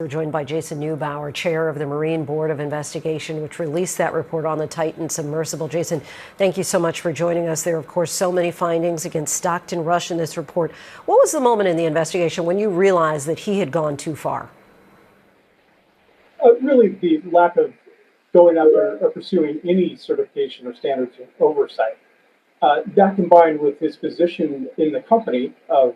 We're joined by Jason Neubauer, chair of the Marine Board of Investigation, which released that report on the Titan submersible. Jason, thank you so much for joining us. There are, of course, so many findings against Stockton Rush in this report. What was the moment in the investigation when you realized that he had gone too far? Really, the lack of going after or pursuing any certification or standards of oversight. That combined with his position in the company of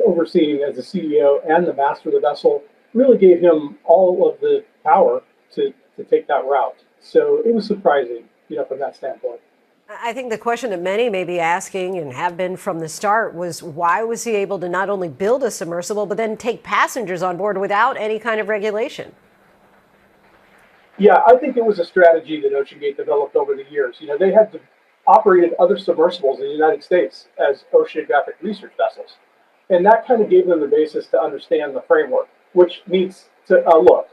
overseeing as the CEO and the master of the vessel really gave him all of the power to take that route. So it was surprising, from that standpoint. I think the question that many may be asking and have been from the start was, why was he able to not only build a submersible, but then take passengers on board without any kind of regulation? Yeah, I think it was a strategy that OceanGate developed over the years. They had operated other submersibles in the United States as oceanographic research vessels. And that kind of gave them the basis to understand the framework, which needs to look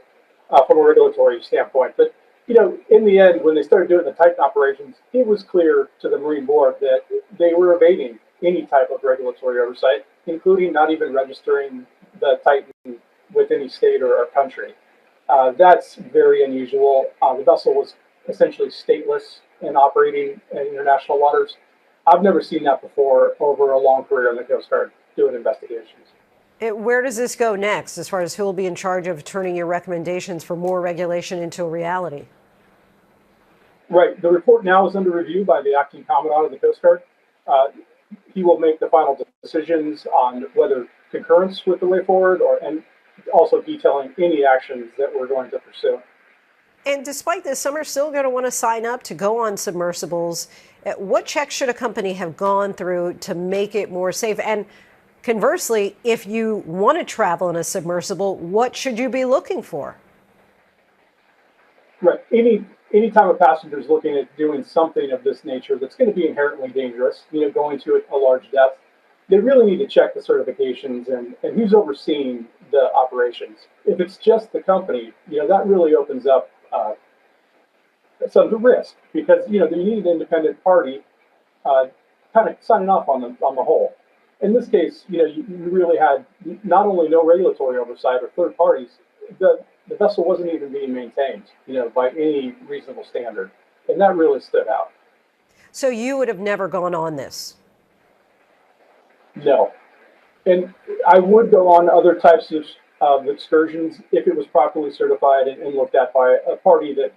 from a regulatory standpoint. But, in the end, when they started doing the Titan operations, it was clear to the Marine Board that they were evading any type of regulatory oversight, including not even registering the Titan with any state or country. That's very unusual. The vessel was essentially stateless and operating in international waters. I've never seen that before over a long career in the Coast Guard doing investigations. Where does this go next as far as who will be in charge of turning your recommendations for more regulation into a reality? Right. The report now is under review by the acting commandant of the Coast Guard. He will make the final decisions on whether concurrence with the way forward and also detailing any actions that we're going to pursue. And despite this, some are still going to want to sign up to go on submersibles. What checks should a company have gone through to make it more safe? And conversely, if you want to travel in a submersible, what should you be looking for? Right. Anytime a passenger is looking at doing something of this nature that's going to be inherently dangerous, going to a large depth, they really need to check the certifications and who's overseeing the operations. If it's just the company, that really opens up some risk because you need an independent party kind of signing off on the whole. In this case, you really had not only no regulatory oversight or third parties, the vessel wasn't even being maintained, by any reasonable standard, and that really stood out. So you would have never gone on this? No, and I would go on other types of excursions if it was properly certified and looked at by a party that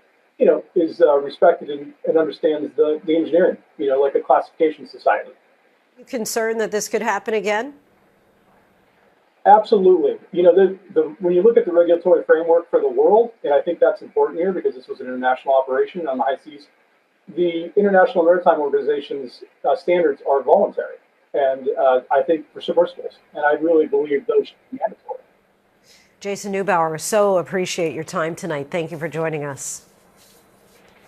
is respected and understands the engineering, like a classification society. Are you concerned that this could happen again? Absolutely. When you look at the regulatory framework for the world, and I think that's important here because this was an international operation on the high seas, the International Maritime Organization's standards are voluntary. And I think for submersibles, and I really believe those should be mandatory. Jason Neubauer, so appreciate your time tonight. Thank you for joining us.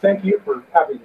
Thank you for having me.